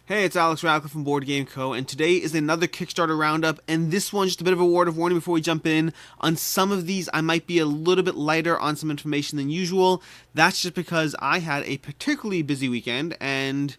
Hey, it's Alex Radcliffe from Board Game Co. And today is another Kickstarter roundup, and this one just a bit of a word of warning before we jump in. On some of these, I might be a little bit lighter on some information than usual. That's just because I had a particularly busy weekend, and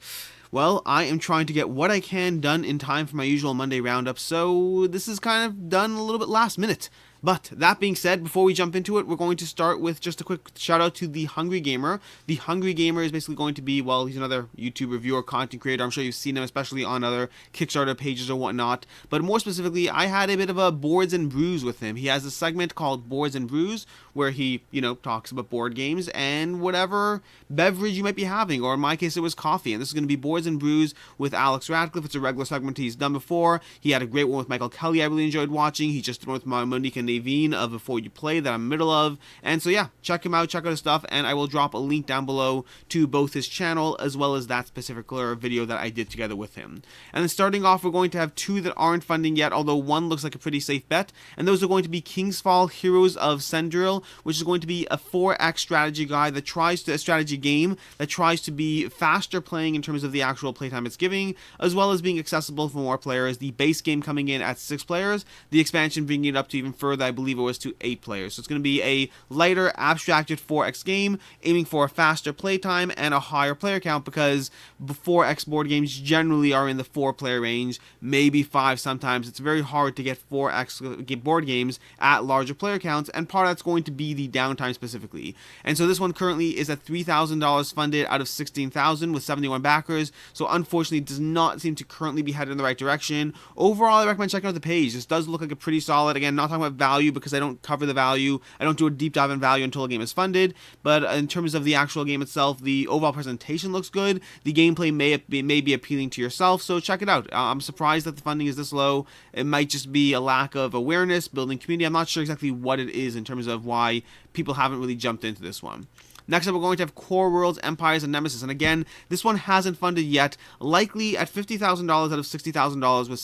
well, I am trying to get what I can done in time for my usual Monday roundup, so this is kind of done a little bit last minute. But that being said, before we jump into it, we're going to start with just a quick shout out to The Hungry Gamer. The Hungry Gamer is basically going to be, well, he's another YouTube reviewer, content creator. I'm sure you've seen him, especially on other Kickstarter pages or whatnot. But more specifically, I had a bit of a Boards and Brews with him. He has a segment called Boards and Brews, where he, talks about board games and whatever beverage you might be having, or in my case, it was coffee. And this is going to be Boards and Brews with Alex Radcliffe. It's a regular segment he's done before. He had a great one with Michael Kelly I really enjoyed watching. He just did one with Monique and Naveen of Before You Play that I'm in the middle of. And so yeah, check him out, check out his stuff, and I will drop a link down below to both his channel as well as that specific video that I did together with him. And then starting off, we're going to have two that aren't funding yet, although one looks like a pretty safe bet, and those are going to be Kingsfall Heroes of Cendrenil, which is going to be a 4X strategy guide that tries to, a strategy game that tries to be faster playing in terms of the actual playtime it's giving, as well as being accessible for more players. The base game coming in at 6 players, the expansion bringing it up to even further, I believe it was to 8 players. So it's going to be a lighter, abstracted 4X game, aiming for a faster playtime and a higher player count, because 4X board games generally are in the 4-player range, maybe 5 sometimes. It's very hard to get 4X board games at larger player counts, and part of that's going to be the downtime specifically. And so this one currently is at $3,000 funded out of $16,000 with 71 backers, so unfortunately does not seem to currently be headed in the right direction. Overall, I recommend checking out the page. This does look like a pretty solid, again, not talking about value because I don't cover the value. I don't do a deep dive in value until a game is funded, but in terms of the actual game itself, the overall presentation looks good. The gameplay may be appealing to yourself, so check it out. I'm surprised that the funding is this low. It might just be a lack of awareness, building community. I'm not sure exactly what it is in terms of why people haven't really jumped into this one. Next up, we're going to have Core Worlds, Empires, and Nemesis. And again, this one hasn't funded yet. Likely at $50,000 out of $60,000 with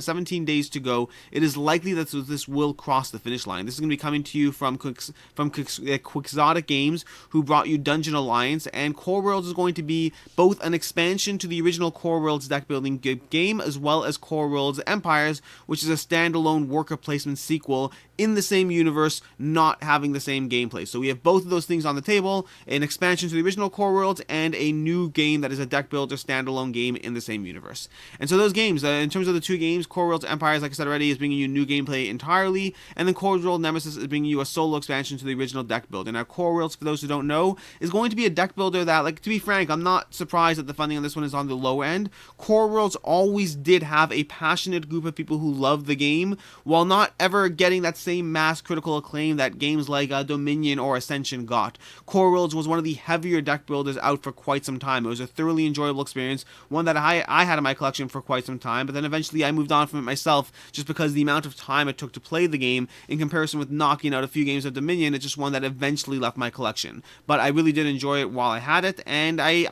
17 days to go, it is likely that this will cross the finish line. This is going to be coming to you from Quixotic Games, who brought you Dungeon Alliance. And Core Worlds is going to be both an expansion to the original Core Worlds deck building game, as well as Core Worlds Empires, which is a standalone worker placement sequel in the same universe, not having the same gameplay. So we have both of those things on the table, an expansion to the original Core Worlds and a new game that is a deck builder standalone game in the same universe. And so those games, in terms of the two games, Core Worlds Empires, like I said already, is bringing you new gameplay entirely, and then Core Worlds Nemesis is bringing you a solo expansion to the original deck builder. Now, Core Worlds, for those who don't know, is going to be a deck builder that, like, to be frank, I'm not surprised that the funding on this one is on the low end. Core Worlds always did have a passionate group of people who love the game, while not ever getting that same mass critical acclaim that games like Dominion or Ascension got. Core Worlds was one of the heavier deck builders out for quite some time. It was a thoroughly enjoyable experience, one that I had in my collection for quite some time, but then eventually I moved on from it myself just because the amount of time it took to play the game in comparison with knocking out a few games of Dominion. It's just one that eventually left my collection. But I really did enjoy it while I had it, and I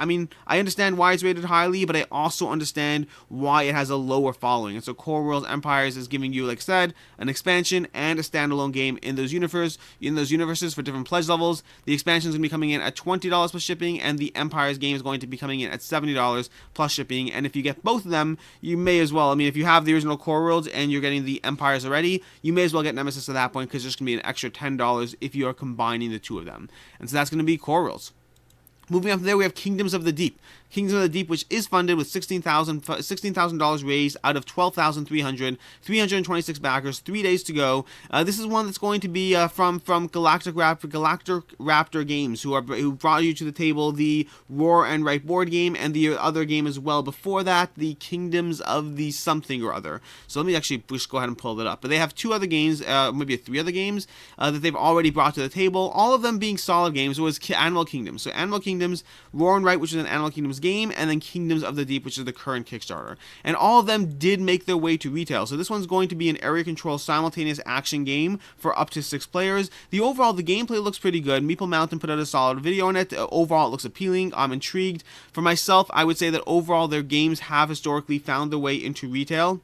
understand why it's rated highly, but I also understand why it has a lower following. And so Core Worlds Empires is giving you, like I said, an expansion and a standalone game in those universes for different pledge levels. The expansion is going to be coming in at $20 plus shipping, and the Empires game is going to be coming in at $70 plus shipping. And if you get both of them, you may as well, if you have the original Core Worlds and you're getting the Empires already, you may as well get Nemesis at that point, because there's going to be an extra $10 if you are combining the two of them. And so that's going to be Core Worlds. Moving on from there, we have Kingdoms of the Deep. Kingdoms of the Deep, which is funded with $16,000 raised out of 12,300, 326 backers, 3 days to go. This is one that's going to be from Galactic Raptor Games, who brought you to the table the Roar and Write board game, and the other game as well before that, the Kingdoms of the something or other. So let me actually just go ahead and pull that up. But they have 2 other games, maybe 3 other games that they've already brought to the table, all of them being solid games. It was Animal Kingdoms. So Animal Kingdoms, Roar and Write, which is an Animal Kingdoms game, and then Kingdoms of the Deep, which is the current Kickstarter. And all of them did make their way to retail. So this one's going to be an area control simultaneous action game for up to 6 players. The gameplay looks pretty good. Meeple Mountain put out a solid video on it. Overall, it looks appealing. I'm intrigued. For myself, I would say that overall their games have historically found their way into retail.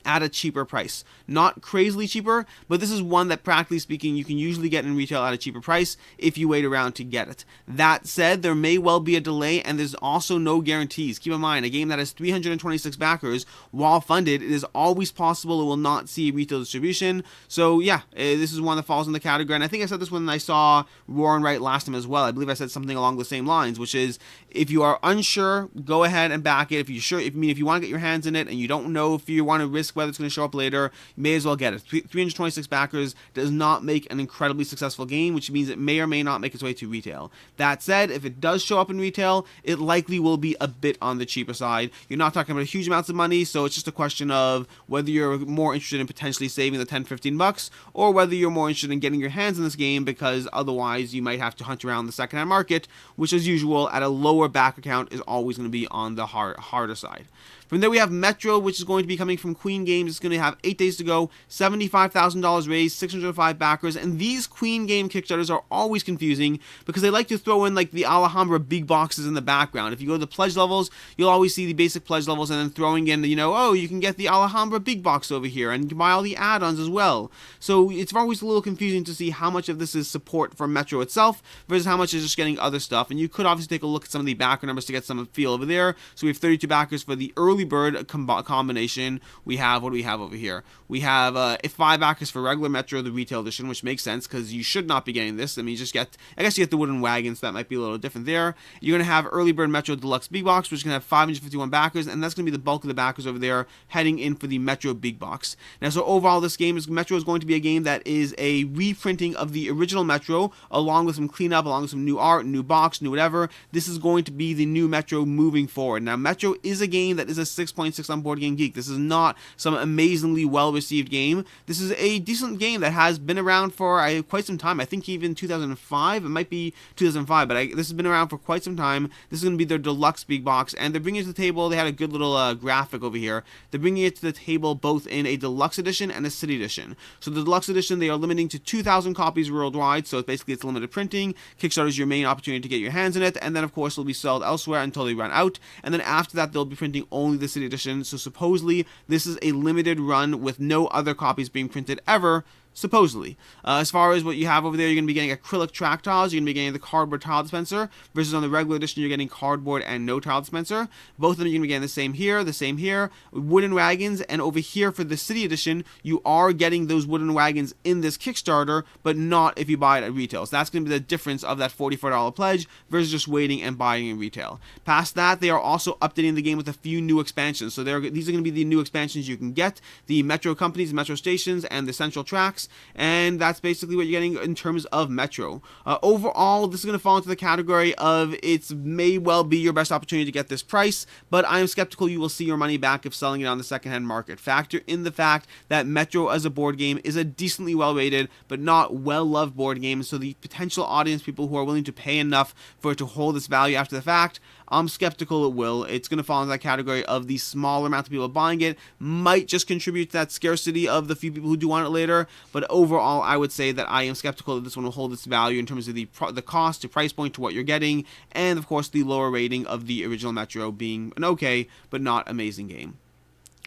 at a cheaper price. Not crazily cheaper, but this is one that practically speaking you can usually get in retail at a cheaper price if you wait around to get it. That said, there may well be a delay, and there's also no guarantees. Keep in mind, a game that has 326 backers, while funded, it is always possible it will not see retail distribution. So yeah, this is one that falls in the category, and I think I said this when I saw Roar and Write last time as well. I believe I said something along the same lines, which is, if you are unsure, go ahead and back it. If you're sure, if you want to get your hands in it and you don't know if you want to risk whether it's going to show up later, you may as well get it. 326 backers does not make an incredibly successful game, which means it may or may not make its way to retail. That said, if it does show up in retail, it likely will be a bit on the cheaper side. You're not talking about huge amounts of money, so it's just a question of whether you're more interested in potentially saving the 10-15 bucks, or whether you're more interested in getting your hands in this game, because otherwise you might have to hunt around the secondhand market, which as usual at a lower backer count is always going to be on the harder side. From there we have Metro, which is going to be coming from Queen Games. It's going to have 8 days to go, $75,000 raised, 605 backers, and these Queen Game Kickstarters are always confusing because they like to throw in like the Alhambra big boxes in the background. If you go to the pledge levels, you'll always see the basic pledge levels and then throwing in, oh, you can get the Alhambra big box over here and you can buy all the add-ons as well. So it's always a little confusing to see how much of this is support for Metro itself versus how much is just getting other stuff. And you could obviously take a look at some of the backer numbers to get some feel over there. So we have 32 backers for the early bird combination. What do we have over here? We have 5 backers for regular Metro, the retail edition, which makes sense because you should not be getting this. I mean, you get the wooden wagons, so that might be a little different there. You're going to have early bird Metro Deluxe Big Box, which is going to have 551 backers, and that's going to be the bulk of the backers over there heading in for the Metro Big Box. Now, so overall, this game Metro is going to be a game that is a reprinting of the original Metro, along with some cleanup, along with some new art, new box, new whatever. This is going to be the new Metro moving forward. Now, Metro is a game that is a 6.6 on Board Game Geek. This is not some amazingly well-received game. This is a decent game that has been around for quite some time. I think even 2005. It might be 2005, but this has been around for quite some time. This is going to be their Deluxe Big Box, and they're bringing it to the table. They had a good little graphic over here. They're bringing it to the table both in a Deluxe Edition and a City Edition. So the Deluxe Edition, they are limiting to 2,000 copies worldwide, so it's limited printing. Kickstarter is your main opportunity to get your hands in it, and then of course it'll be sold elsewhere until they run out, and then after that they'll be printing only the City Edition. So supposedly this is a limited run with no other copies being printed ever, supposedly. As far as what you have over there, you're going to be getting acrylic track tiles, you're going to be getting the cardboard tile dispenser, versus on the regular edition you're getting cardboard and no tile dispenser. Both of them you're going to be getting the same here, wooden wagons, and over here for the City Edition, you are getting those wooden wagons in this Kickstarter, but not if you buy it at retail. So that's going to be the difference of that $44 pledge versus just waiting and buying in retail. Past that, they are also updating the game with a few new expansions. So these are going to be the new expansions you can get, the Metro companies, the Metro stations, and the Central Tracks. And that's basically what you're getting in terms of Metro. Overall, this is going to fall into the category of it may well be your best opportunity to get this price, but I am skeptical you will see your money back if selling it on the secondhand market. Factor in the fact that Metro as a board game is a decently well-rated but not well-loved board game, so the potential audience, people who are willing to pay enough for it to hold its value after the fact, I'm skeptical it will. It's going to fall into that category of the smaller amount of people buying it might just contribute to that scarcity of the few people who do want it later, but overall I would say that I am skeptical that this one will hold its value in terms of the cost to price point to what you're getting, and of course the lower rating of the original Metro being an okay but not amazing game.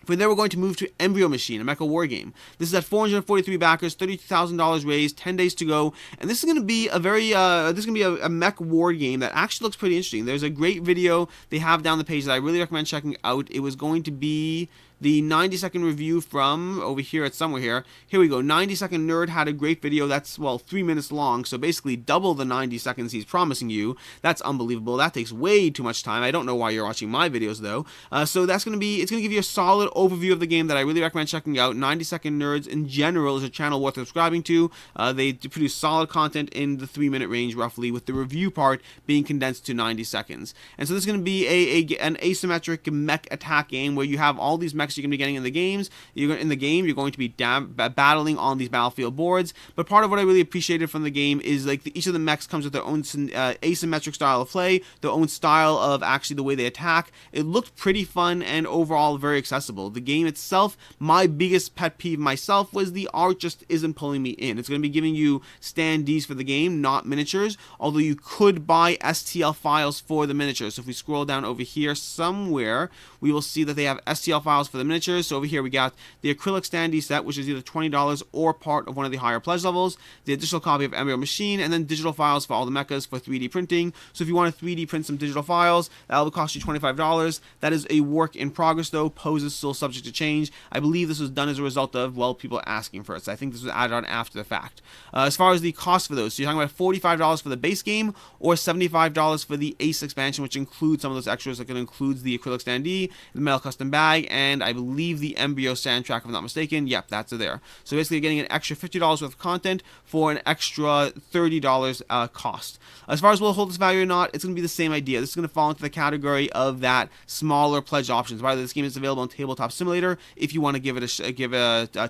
From there, we're going to move to Embryo Machine, a mecha war game. This is at 443 backers, $32,000 raised, 10 days to go, and this is going to be a mech war game that actually looks pretty interesting. There's a great video they have down the page that I really recommend checking out. It was going to be the 90-second review from over here at somewhere here. Here we go. 90-second Nerd had a great video that's, 3 minutes long, so basically double the 90 seconds he's promising you. That's unbelievable. That takes way too much time. I don't know why you're watching my videos, though. So it's going to give you a solid overview of the game that I really recommend checking out. 90-second Nerds, in general, is a channel worth subscribing to. They produce solid content in the 3-minute range, roughly, with the review part being condensed to 90 seconds. And so this is going to be an asymmetric mech attack game where you have all these mechs you're going to be getting in the games. You're going to be battling on these battlefield boards. But part of what I really appreciated from the game is each of the mechs comes with their own asymmetric style of play, their own style of actually the way they attack. It looked pretty fun and overall very accessible. The game itself, my biggest pet peeve myself was the art just isn't pulling me in. It's going to be giving you standees for the game, not miniatures, although you could buy STL files for the miniatures. So if we scroll down over here somewhere, we will see that they have STL files for the the miniatures. So over here we got the acrylic standee set, which is either $20 or part of one of the higher pledge levels, the additional copy of Embryo Machine, and then digital files for all the mechas for 3D printing. So if you want to 3D print some digital files, that'll cost you $25. That is a work in progress though. Pose is still subject to change. I believe this was done as a result of, well, people asking for it. So I think this was added on after the fact. As far as the cost for those, so you're talking about $45 for the base game or $75 for the Ace expansion, which includes some of those extras. Like it includes the acrylic standee, the metal custom bag, and I believe the Embryo soundtrack, if I'm not mistaken. Yep, that's there. So basically, you're getting an extra $50 worth of content for an extra $30 cost. As far as will it hold its value or not, it's going to be the same idea. This is going to fall into the category of that smaller pledge options. By the way, this game is available on Tabletop Simulator if you want to give it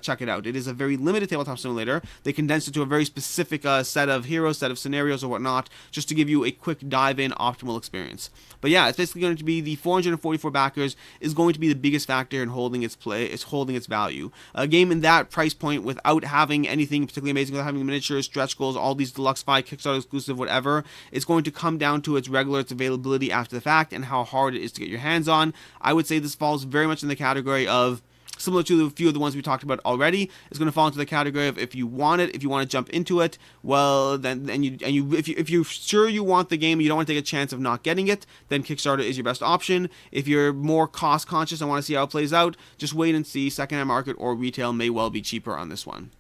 check it out. It is a very limited Tabletop Simulator. They condensed it to a very specific set of heroes, set of scenarios or whatnot, just to give you a quick dive-in optimal experience. But yeah, it's basically going to be the 444 backers is going to be the biggest factor in holding its value. A game in that price point without having anything particularly amazing, without having miniatures, stretch goals, all these Deluxe 5, Kickstarter exclusive, whatever, it's going to come down to its availability after the fact and how hard it is to get your hands on. I would say this falls very much in the category of, similar to a few of the ones we talked about already, it's going to fall into the category of if you want it, if you want to jump into it, well, if you're sure you want the game, you don't want to take a chance of not getting it, then Kickstarter is your best option. If you're more cost conscious and want to see how it plays out, just wait and see. Secondhand market or retail may well be cheaper on this one.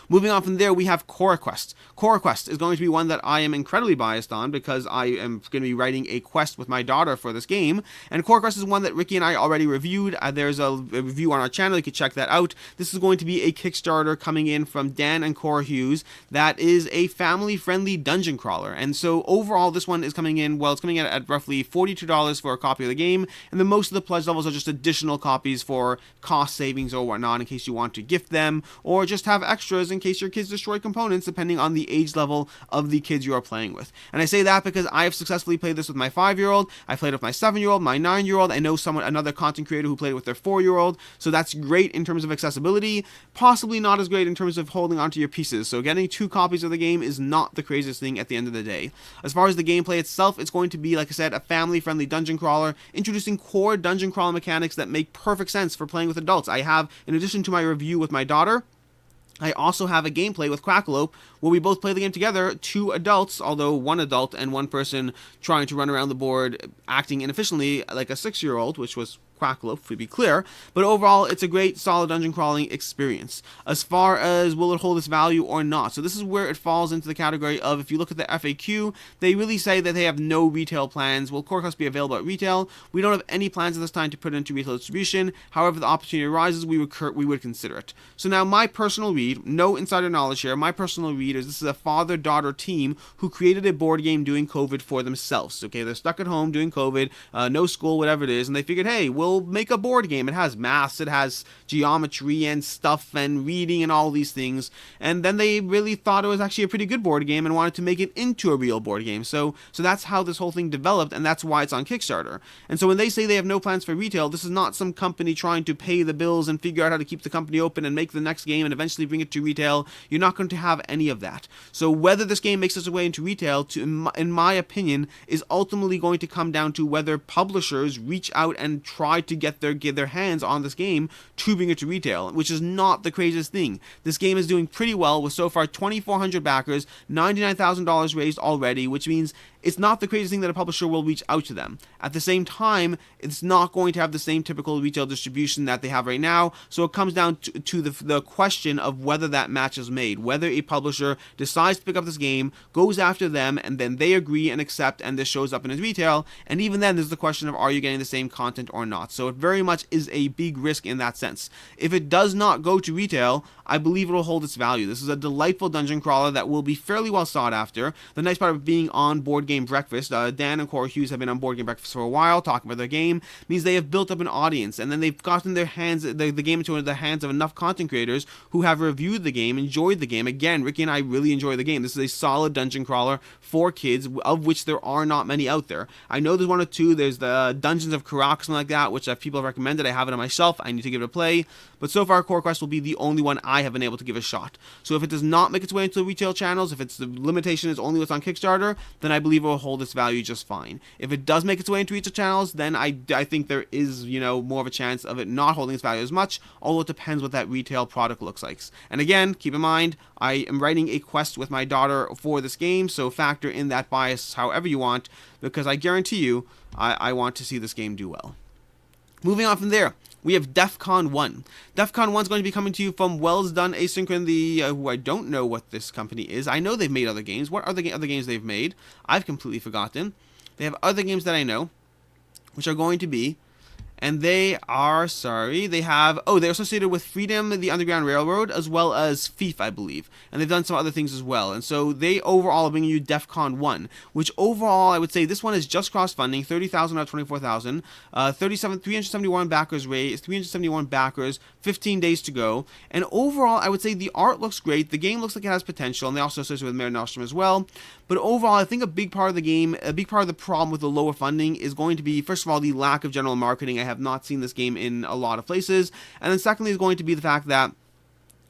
Moving on from there, we have CoraQuest. CoraQuest is going to be one that I am incredibly biased on because I am going to be writing a quest with my daughter for this game. And CoraQuest is one that Ricky and I already reviewed. There's a review on our channel. You can check that out. This is going to be a Kickstarter coming in from Dan and Cora Hughes that is a family-friendly dungeon crawler. And so overall, this one is coming in, well, it's coming in at roughly $42 for a copy of the game. And then most of the pledge levels are just additional copies for cost savings or whatnot in case you want to gift them or just have extras in case your kids destroy components, depending on the age level of the kids you are playing with. And I say that because I have successfully played this with my 5-year-old, I played it with my 7-year-old, my 9-year-old, I know another content creator who played it with their 4-year-old, so that's great in terms of accessibility, possibly not as great in terms of holding onto your pieces, so getting 2 copies of the game is not the craziest thing at the end of the day. As far as the gameplay itself, it's going to be, like I said, a family-friendly dungeon crawler, introducing core dungeon crawler mechanics that make perfect sense for playing with adults. I have, in addition to my review with my daughter, I also have a gameplay with Quackalope where we both play the game together, 2 adults, although 1 adult and 1 person trying to run around the board acting inefficiently like a 6-year-old, which was Quackalope, to be clear, but overall it's a great solid dungeon crawling experience. As far as will it hold its value or not, so this is where it falls into the category of, if you look at the FAQ, they really say that they have no retail plans. Will CoraQuest be available at retail? We don't have any plans at this time to put it into retail distribution. However, the opportunity arises, we would consider it. So now my personal read, no insider knowledge here, my personal read is this is a father-daughter team who created a board game doing COVID for themselves. Okay, they're stuck at home doing COVID, no school, whatever it is, and they figured, hey, we'll make a board game. It has maths, it has geometry and stuff and reading and all these things, and then they really thought it was actually a pretty good board game and wanted to make it into a real board game. So that's how this whole thing developed, and that's why it's on Kickstarter. And so when they say they have no plans for retail, this is not some company trying to pay the bills and figure out how to keep the company open and make the next game and eventually bring it to retail. You're not going to have any of that. So whether this game makes its way into retail, in my opinion, is ultimately going to come down to whether publishers reach out and try to get their hands on this game to bring it to retail, which is not the craziest thing. This game is doing pretty well with so far 2,400 backers, $99,000 raised already, which means it's not the craziest thing that a publisher will reach out to them. At the same time, it's not going to have the same typical retail distribution that they have right now, so it comes down to the question of whether that match is made, whether a publisher decides to pick up this game, goes after them, and then they agree and accept, and this shows up in its retail, and even then there's the question of are you getting the same content or not. So it very much is a big risk in that sense. If it does not go to retail, I believe it will hold its value. This is a delightful dungeon crawler that will be fairly well sought after. The nice part of being on Board Game Breakfast, Dan and Cora Hughes have been on Board Game Breakfast for a while, talking about their game, means they have built up an audience, and then they've gotten the game into the hands of enough content creators who have reviewed the game, enjoyed the game. Again, Ricky and I really enjoy the game. This is a solid dungeon crawler for kids, of which there are not many out there. I know there's 1 or 2. There's the Dungeons of Karak, something like that, which people have recommended. I have it on my shelf. I need to give it a play. But so far, CoraQuest will be the only one I have been able to give a shot. So if it does not make its way into the retail channels, if the limitation is only what's on Kickstarter, then I believe believe it will hold its value just fine. If it does make its way into retail channels, then I think there is, more of a chance of it not holding its value as much, although it depends what that retail product looks like. And again, keep in mind, I am writing a quest with my daughter for this game, so factor in that bias however you want, because I guarantee you, I want to see this game do well. Moving on from there, we have Defcon 1. Defcon 1 is going to be coming to you from Wells Done Asynchron, who I don't know what this company is. I know they've made other games. What are the other games they've made? I've completely forgotten. They have other games that I know, which are going to be, and they are, they're associated with Freedom, the Underground Railroad, as well as Thief, I believe. And they've done some other things as well. And so they overall are bringing you Defcon 1, which overall, I would say this one is just cross-funding, 30,000 out of 24,000, 371 backers raised, 371 backers, 15 days to go. And overall, I would say the art looks great, the game looks like it has potential, and they also associate with Mare Nostrum as well. But overall, I think a big part of the game, a big part of the problem with the lower funding is going to be, first of all, the lack of general marketing. I have not seen this game in a lot of places. And then secondly is going to be the fact that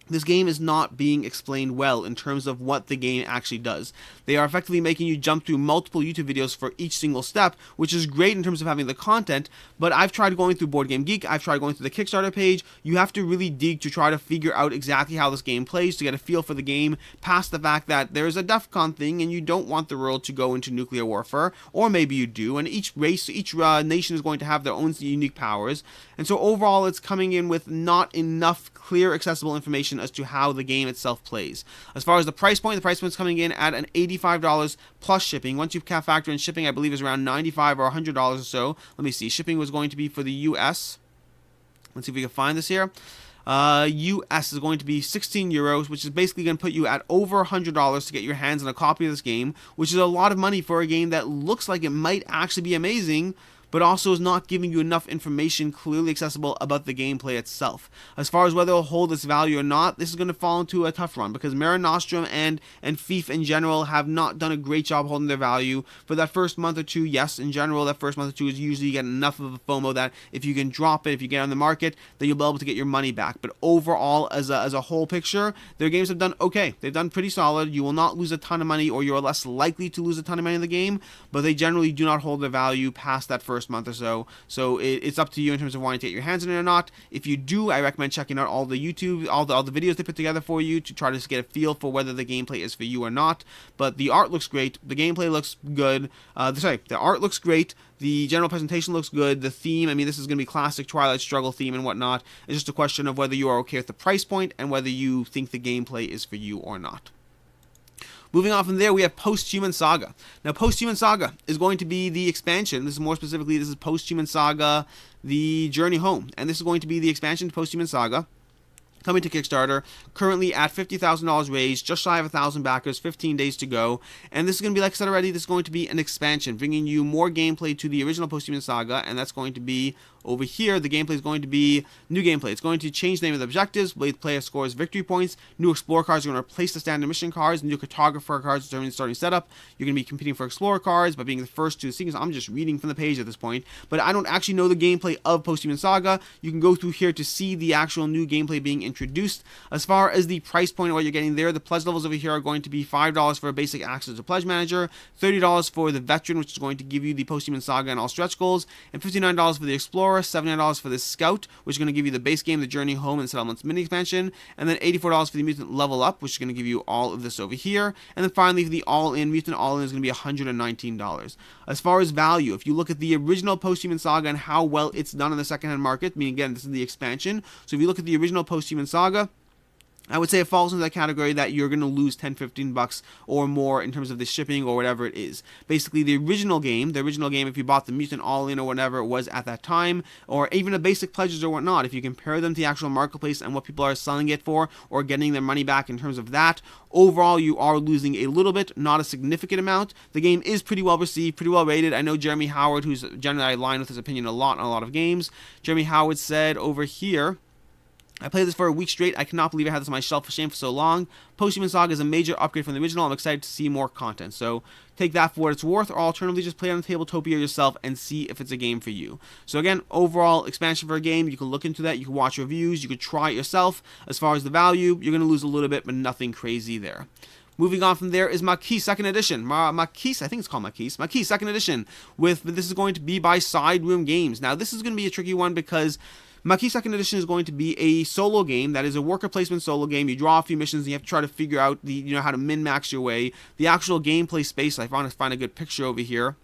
this game is not being explained well in terms of what the game actually does. They are effectively making you jump through multiple YouTube videos for each single step, which is great in terms of having the content, but I've tried going through Board Game Geek, I've tried going through the Kickstarter page. You have to really dig to try to figure out exactly how this game plays, to get a feel for the game, past the fact that there's a Defcon thing and you don't want the world to go into nuclear warfare, or maybe you do, and each race, each nation is going to have their own unique powers, and so overall it's coming in with not enough clear, accessible information as to how the game itself plays. As far as the price point is coming in at an $85 plus shipping. Once you factor in shipping, I believe is around $95 or $100 or so. Let me see. Shipping was going to be for the US. Let's see if we can find this here. US is going to be 16 euros, which is basically going to put you at over $100 to get your hands on a copy of this game, which is a lot of money for a game that looks like it might actually be amazing, but also is not giving you enough information clearly accessible about the gameplay itself. As far as whether it'll hold its value or not, this is going to fall into a tough run, because Mare Nostrum and Thief in general have not done a great job holding their value. For that first month or two, yes, in general, that first month or two is usually get enough of a FOMO that if you can drop it, if you get on the market, then you'll be able to get your money back. But overall, as a whole picture, their games have done okay. They've done pretty solid. You will not lose a ton of money, or you're less likely to lose a ton of money in the game, but they generally do not hold their value past that first month or so. So it's up to you in terms of wanting to get your hands on it or not. If you do, I recommend checking out all the YouTube, all the videos they put together for you to try to get a feel for whether the gameplay is for you or not. But the art looks great. The gameplay looks good. The art looks great. The general presentation looks good. The theme, I mean, this is going to be classic Twilight Struggle theme and whatnot. It's just a question of whether you are okay with the price point and whether you think the gameplay is for you or not. Moving on from there, we have Posthuman Saga. Now, Posthuman Saga is going to be the expansion. This is more specifically, this is Posthuman Saga, The Journey Home. And this is going to be the expansion to Posthuman Saga, coming to Kickstarter, currently at $50,000 raised, just shy of 1,000 backers, 15 days to go. And this is going to be, like I said already, this is going to be an expansion, bringing you more gameplay to the original Posthuman Saga, and that's going to be over here. The gameplay is going to be new gameplay. It's going to change the name of the objectives. Player scores victory points. New Explorer cards are going to replace the standard mission cards. New Cartographer cards determine the starting setup. You're going to be competing for Explorer cards by being the first to see. I'm just reading from the page at this point, but I don't actually know the gameplay of Posthuman Saga. You can go through here to see the actual new gameplay being introduced. As far as the price point of what you're getting there, the pledge levels over here are going to be $5 for a basic access to Pledge Manager, $30 for the Veteran, which is going to give you the Posthuman Saga and all stretch goals, and $59 for the Explorer, $79 for the Scout, which is going to give you the base game, the Journey Home, and Settlements mini expansion, and then $84 for the Mutant Level Up, which is going to give you all of this over here, and then finally for the All-In, Mutant All-In is going to be $119. As far as value, if you look at the original Posthuman Saga and how well it's done in the secondhand market, meaning again, this is the expansion, so if you look at the original Posthuman Saga, I would say it falls into that category that you're going to lose $10-15 or more in terms of the shipping or whatever it is. Basically, the original game, if you bought the Mutant All-In or whatever it was at that time, or even a basic pledges or whatnot, if you compare them to the actual marketplace and what people are selling it for or getting their money back in terms of that, overall you are losing a little bit, not a significant amount. The game is pretty well received, pretty well rated. I know Jeremy Howard, who's generally I align with his opinion a lot on a lot of games. Jeremy Howard said over here, I played this for a week straight. I cannot believe I had this on my shelf for shame for so long. Posthuman Saga is a major upgrade from the original. I'm excited to see more content. So take that for what it's worth, or alternatively just play on the Tabletopia yourself and see if it's a game for you. So again, overall expansion for a game. You can look into that. You can watch reviews. You could try it yourself. As far as the value, you're going to lose a little bit, but nothing crazy there. Moving on from there is Maquis Second Edition. Maquis, I think it's called Maquis. Maquis Second Edition. This is going to be by Side Room Games. Now, this is going to be a tricky one because Maquis Second Edition is going to be a solo game. That is a worker placement solo game. You draw a few missions and you have to try to figure out how to min-max your way. The actual gameplay space, I want to find a good picture over here.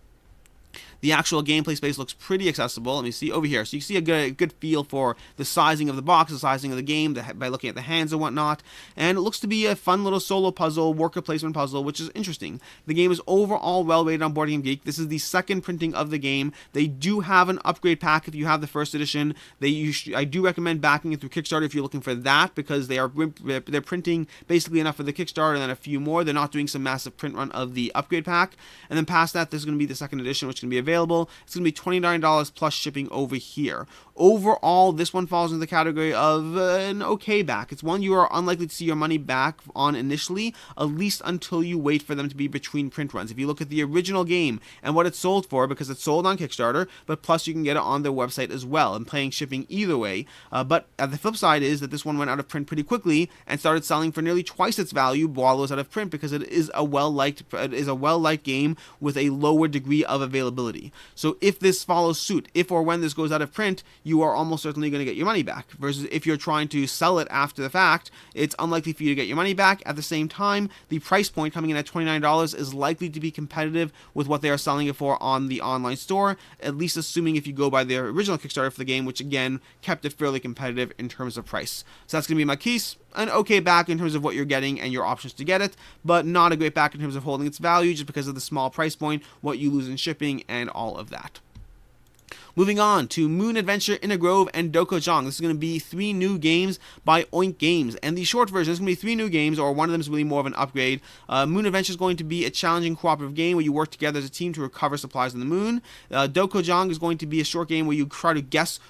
The actual gameplay space looks pretty accessible. Let me see over here. So you can see a good feel for the sizing of the box, the sizing of the game by looking at the hands and whatnot. And it looks to be a fun little solo puzzle, worker placement puzzle, which is interesting. The game is overall well rated on Board Game Geek. This is the second printing of the game. They do have an upgrade pack if you have the first edition. I do recommend backing it through Kickstarter if you're looking for that, because they're printing basically enough for the Kickstarter and then a few more. They're not doing some massive print run of the upgrade pack. And then past that, there's going to be the second edition, which is going to be available. It's going to be $29 plus shipping over here. Overall, this one falls into the category of an okay back. It's one you are unlikely to see your money back on initially, at least until you wait for them to be between print runs. If you look at the original game and what it's sold for, because it's sold on Kickstarter, but plus you can get it on their website as well, and paying shipping either way. But the flip side is that this one went out of print pretty quickly and started selling for nearly twice its value while it was out of print, because it is a well-liked game with a lower degree of availability. So if this follows suit, if or when this goes out of print, you are almost certainly going to get your money back. Versus if you're trying to sell it after the fact, it's unlikely for you to get your money back. At the same time, the price point coming in at $29 is likely to be competitive with what they are selling it for on the online store, at least assuming if you go by their original Kickstarter for the game, which again kept it fairly competitive in terms of price. So that's going to be Maquis. An okay back in terms of what you're getting and your options to get it, but not a great back in terms of holding its value just because of the small price point, what you lose in shipping, and all of that. Moving on to Moon Adventure, Inner Grove, and Dokojong. This is going to be 3 new games by Oink Games. And the short version is going to be 3 new games, or one of them is really more of an upgrade. Moon Adventure is going to be a challenging cooperative game where you work together as a team to recover supplies on the moon. Dokojong is going to be a short game where you try to guess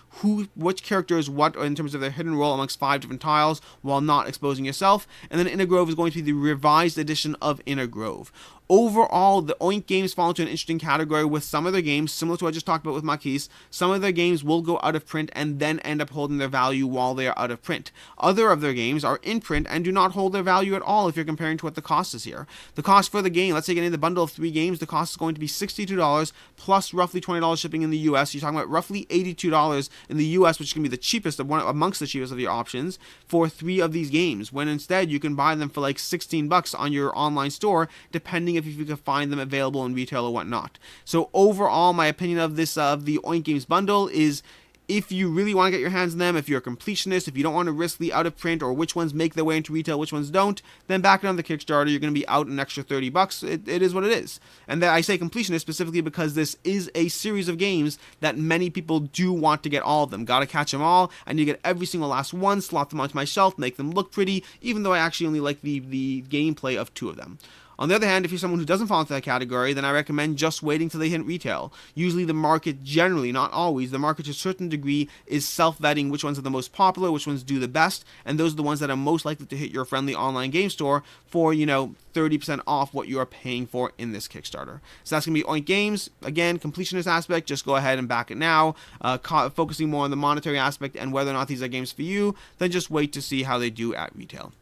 which character is what in terms of their hidden role amongst 5 different tiles while not exposing yourself. And then Inner Grove is going to be the revised edition of Inner Grove. Overall, the Oink Games fall into an interesting category with some of their games, similar to what I just talked about with Maquis. Some of their games will go out of print and then end up holding their value while they are out of print. Other of their games are in print and do not hold their value at all if you're comparing to what the cost is here. The cost for the game, let's say getting the bundle of 3 games, the cost is going to be $62 plus roughly $20 shipping in the US. You're talking about roughly $82 in the US, which is going to be the cheapest amongst the cheapest of your options for 3 of these games, when instead you can buy them for like $16 on your online store, depending if you can find them available in retail or whatnot. So overall, my opinion of this of the Oink Games bundle is, if you really want to get your hands on them, if you're a completionist, if you don't want to risk the out of print or which ones make their way into retail, which ones don't, then back it on the Kickstarter. You're going to be out an extra $30. It is what it is. And I say completionist specifically because this is a series of games that many people do want to get all of them. Gotta catch them all. I need to get every single last one, slot them onto my shelf, make them look pretty, even though I actually only like the gameplay of 2 of them. On the other hand, if you're someone who doesn't fall into that category, then I recommend just waiting till they hit retail. Usually the market, generally, not always, the market to a certain degree is self-vetting which ones are the most popular, which ones do the best, and those are the ones that are most likely to hit your friendly online game store for, 30% off what you are paying for in this Kickstarter. So that's going to be Oink Games. Again, completionist aspect, just go ahead and back it now. Focusing more on the monetary aspect and whether or not these are games for you, then just wait to see how they do at retail.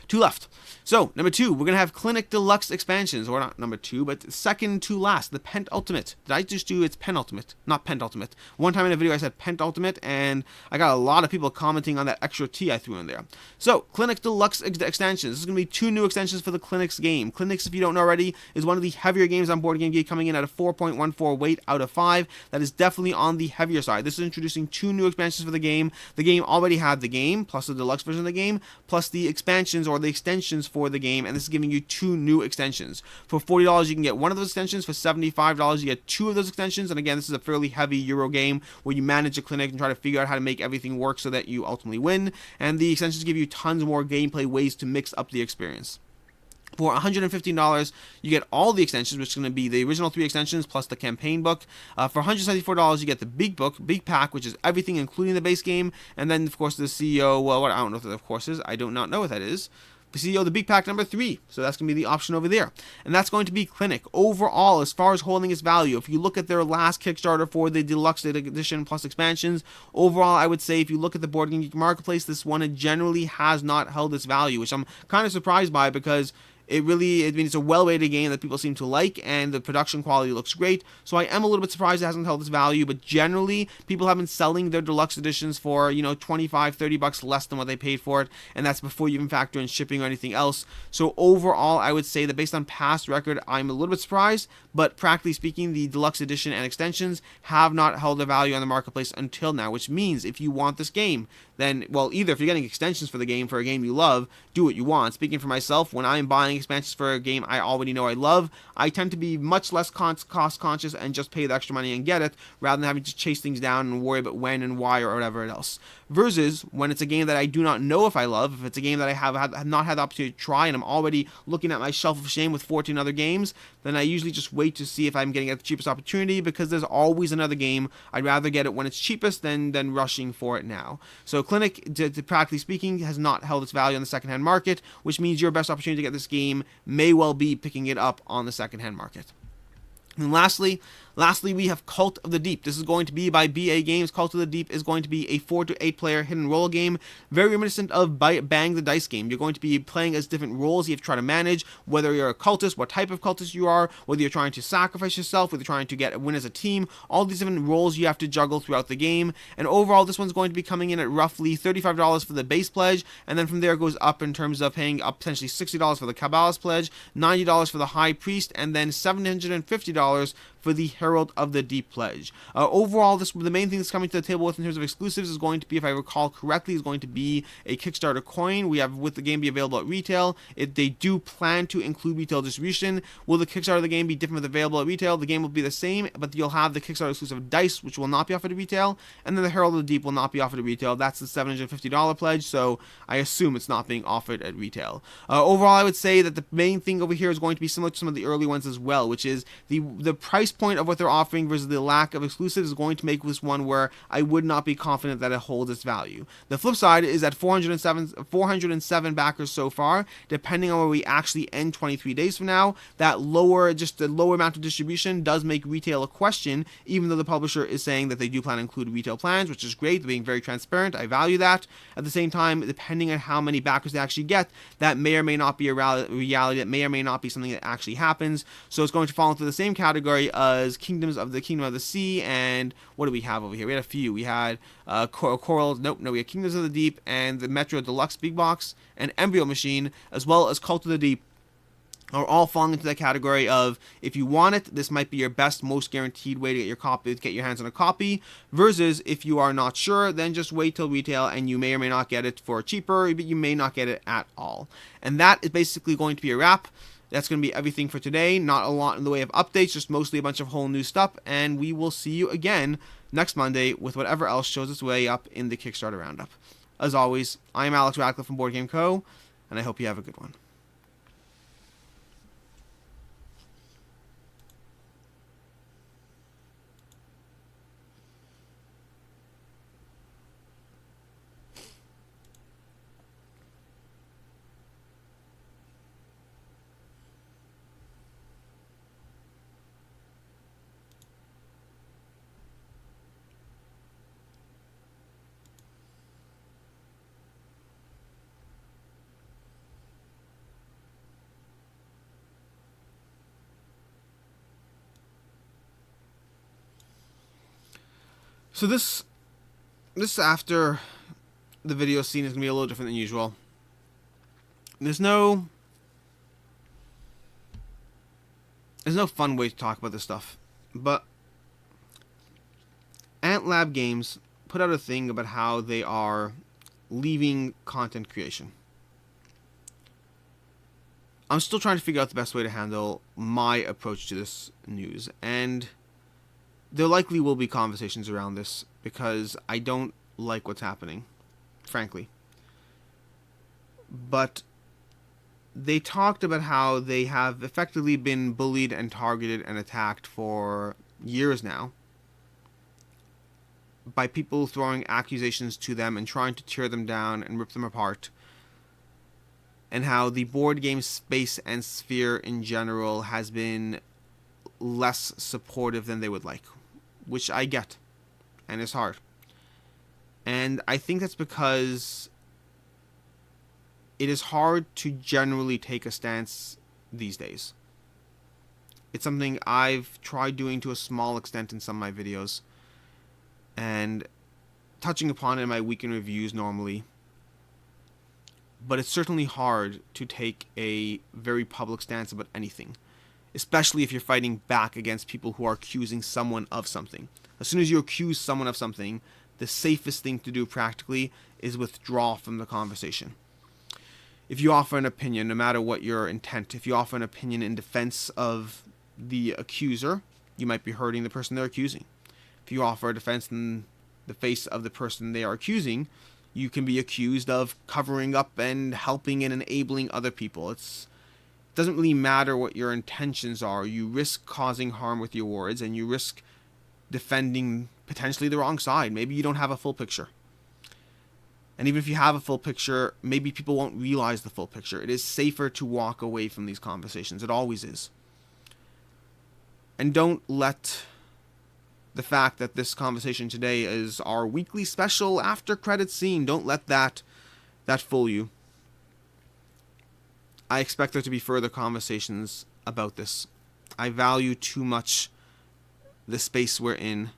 2 left. So, number 2, we're going to have Clinic Deluxe expansions, or not number 2, but second to last, the Pentultimate. Did I just do it's Penultimate, not Pentultimate? One time in a video I said Pentultimate, and I got a lot of people commenting on that extra T I threw in there. So, Clinic Deluxe extensions. This is going to be 2 new extensions for the Clinics game. Clinics, if you don't know already, is one of the heavier games on Board Game Geek, coming in at a 4.14 weight out of 5. That is definitely on the heavier side. This is introducing 2 new expansions for the game. The game already had the game, plus the deluxe version of the game, plus the expansions or the extensions for the game, and this is giving you 2 new extensions. For $40 you can get one of those extensions, for $75 you get 2 of those extensions, and again, this is a fairly heavy Euro game where you manage a clinic and try to figure out how to make everything work so that you ultimately win, and the extensions give you tons more gameplay ways to mix up the experience. For $115, you get all the extensions, which is going to be the original 3 extensions plus the campaign book. For $174, you get the big pack, which is everything, including the base game, and then, of course, the CEO, well, I don't know what that, of course, is. I do not know what that is. The CEO, the big pack number 3. So that's going to be the option over there. And that's going to be Clinic. Overall, as far as holding its value, if you look at their last Kickstarter for the Deluxe Edition plus expansions, overall, I would say if you look at the Board Game Geek Marketplace, this one generally has not held its value, which I'm kind of surprised by, because I mean, it's a well-rated game that people seem to like, and the production quality looks great. So I am a little bit surprised it hasn't held its value, but generally, people have been selling their deluxe editions for, 25, $30 less than what they paid for it, and that's before you even factor in shipping or anything else. So overall, I would say that based on past record, I'm a little bit surprised, but practically speaking, the deluxe edition and extensions have not held their value on the marketplace until now, which means if you want this game, then, well, either if you're getting extensions for a game you love, do what you want. Speaking for myself, when I'm buying expansions for a game I already know I love, I tend to be much less cost conscious and just pay the extra money and get it, rather than having to chase things down and worry about when and why or whatever else. Versus when it's a game that I do not know if I love, if it's a game that I have not had the opportunity to try and I'm already looking at my shelf of shame with 14 other games, then I usually just wait to see if I'm getting at the cheapest opportunity, because there's always another game. I'd rather get it when it's cheapest than rushing for it now. So Clinic, to practically speaking, has not held its value on the secondhand market, which means your best opportunity to get this game may well be picking it up on the secondhand market. And lastly, we have Cult of the Deep. This is going to be by BA Games. Cult of the Deep is going to be a 4 to 8 player hit and roll game, very reminiscent of Bang the Dice game. You're going to be playing as different roles you have to try to manage, whether you're a cultist, what type of cultist you are, whether you're trying to sacrifice yourself, whether you're trying to win as a team, all these different roles you have to juggle throughout the game. And overall, this one's going to be coming in at roughly $35 for the base pledge, and then from there it goes up in terms of paying up potentially $60 for the Kabbalist pledge, $90 for the High Priest, and then $750 for the Herald of the Deep pledge. Overall, the main thing that's coming to the table with in terms of exclusives is going to be, if I recall correctly, is going to be a Kickstarter coin. We have, with the game be available at retail, they do plan to include retail distribution. Will the Kickstarter of the game be different with available at retail? The game will be the same, but you'll have the Kickstarter exclusive dice, which will not be offered at retail, and then the Herald of the Deep will not be offered at retail. That's the $750 pledge, so I assume it's not being offered at retail. Overall, I would say that the main thing over here is going to be similar to some of the early ones as well, which is the price point of what they're offering versus the lack of exclusives is going to make this one where I would not be confident that it holds its value. The flip side is that 407 backers so far. Depending on where we actually end 23 days from now, the lower amount of distribution does make retail a question, even though the publisher is saying that they do plan to include retail plans, which is great. They're being very transparent. I value that. At the same time, depending on how many backers they actually get, that may or may not be a reality. That may or may not be something that actually happens. So it's going to fall into the same category as Kingdom of the Sea, and what do we have over here? We had a few. We had we had Kingdoms of the Deep and the Metro Deluxe Big Box and Embryo Machine, as well as Cult of the Deep, are all falling into that category of, if you want it, this might be your best, most guaranteed way to get your hands on a copy, versus if you are not sure, then just wait till retail and you may or may not get it for cheaper, but you may not get it at all. And that is basically going to be a wrap. That's going to be everything for today. Not a lot in the way of updates, just mostly a bunch of whole new stuff, and we will see you again next Monday with whatever else shows its way up in the Kickstarter Roundup. As always, I am Alex Radcliffe from Board Game Co., and I hope you have a good one. So this after the video scene is going to be a little different than usual. There's no fun way to talk about this stuff, but Ant Lab Games put out a thing about how they are leaving content creation. I'm still trying to figure out the best way to handle my approach to this news, and there likely will be conversations around this because I don't like what's happening, frankly. But they talked about how they have effectively been bullied and targeted and attacked for years now by people throwing accusations to them and trying to tear them down and rip them apart, and how the board game space and sphere in general has been less supportive than they would like, which I get, and it's hard. And I think that's because it is hard to generally take a stance these days. It's something I've tried doing to a small extent in some of my videos, and touching upon it in my weekend reviews normally. But it's certainly hard to take a very public stance about anything, especially if you're fighting back against people who are accusing someone of something. As soon as you accuse someone of something, the safest thing to do practically is withdraw from the conversation. If you offer an opinion, no matter what your intent, if you offer an opinion in defense of the accuser, you might be hurting the person they're accusing. If you offer a defense in the face of the person they are accusing, you can be accused of covering up and helping and enabling other people. It doesn't really matter what your intentions are. You risk causing harm with your words, and you risk defending potentially the wrong side. Maybe you don't have a full picture. And even if you have a full picture, maybe people won't realize the full picture. It is safer to walk away from these conversations. It always is. And don't let the fact that this conversation today is our weekly special after credits scene, don't let that fool you. I expect there to be further conversations about this. I value too much the space we're in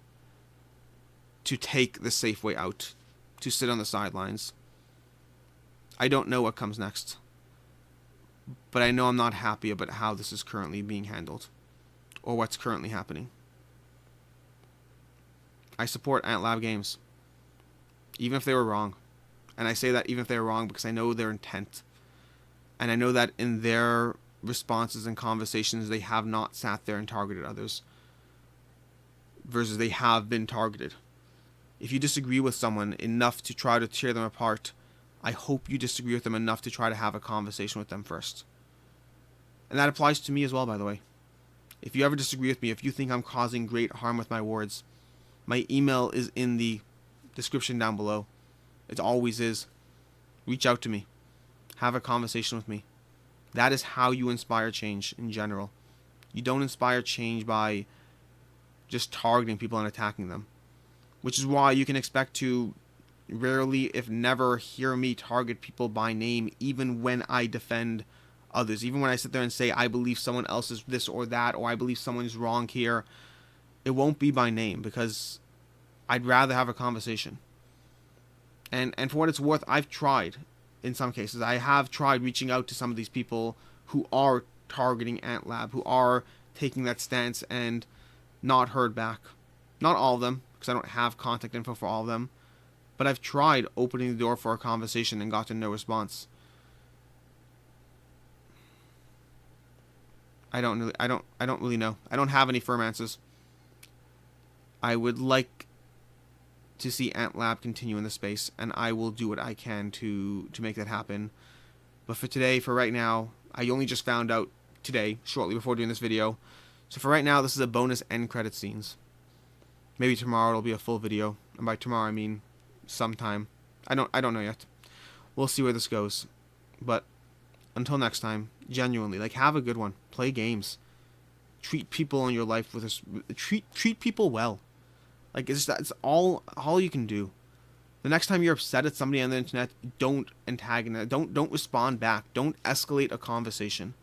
to take the safe way out, to sit on the sidelines. I don't know what comes next, but I know I'm not happy about how this is currently being handled, or what's currently happening. I support Ant Games, even if they were wrong. And I say that even if they were wrong because I know their intent. And I know that in their responses and conversations, they have not sat there and targeted others, versus they have been targeted. If you disagree with someone enough to try to tear them apart, I hope you disagree with them enough to try to have a conversation with them first. And that applies to me as well, by the way. If you ever disagree with me, if you think I'm causing great harm with my words, my email is in the description down below. It always is. Reach out to me. Have a conversation with me. That is how you inspire change in general. You don't inspire change by just targeting people and attacking them. Which is why you can expect to rarely, if never, hear me target people by name, even when I defend others. Even when I sit there and say, I believe someone else is this or that, or I believe someone is wrong here, it won't be by name, because I'd rather have a conversation. And for what it's worth, I've tried, in some cases, I have tried reaching out to some of these people who are targeting AntLab, who are taking that stance, and not heard back. Not all of them, because I don't have contact info for all of them, but I've tried opening the door for a conversation and gotten no response. I don't really know. I don't have any firm answers. I would like to see AntLab continue in the space, and I will do what I can to make that happen. But for today, for right now, I only just found out today, shortly before doing this video. So for right now, this is a bonus end credit scenes. Maybe tomorrow it'll be a full video, and by tomorrow I mean sometime. I don't know yet. We'll see where this goes. But until next time, genuinely, like, have a good one. Play games. Treat people in your life with this. Treat people well. Like, it's all you can do. The next time you're upset at somebody on the internet, don't antagonize. Don't respond back. Don't escalate a conversation.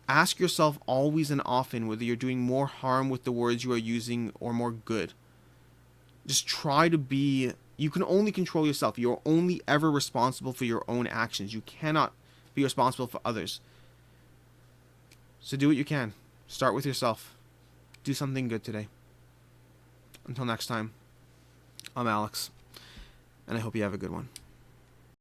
Ask yourself always and often whether you're doing more harm with the words you are using or more good. Just try to be. You can only control yourself. You're only ever responsible for your own actions. You cannot be responsible for others. So do what you can. Start with yourself. Do something good today. Until next time, I'm Alex, and I hope you have a good one.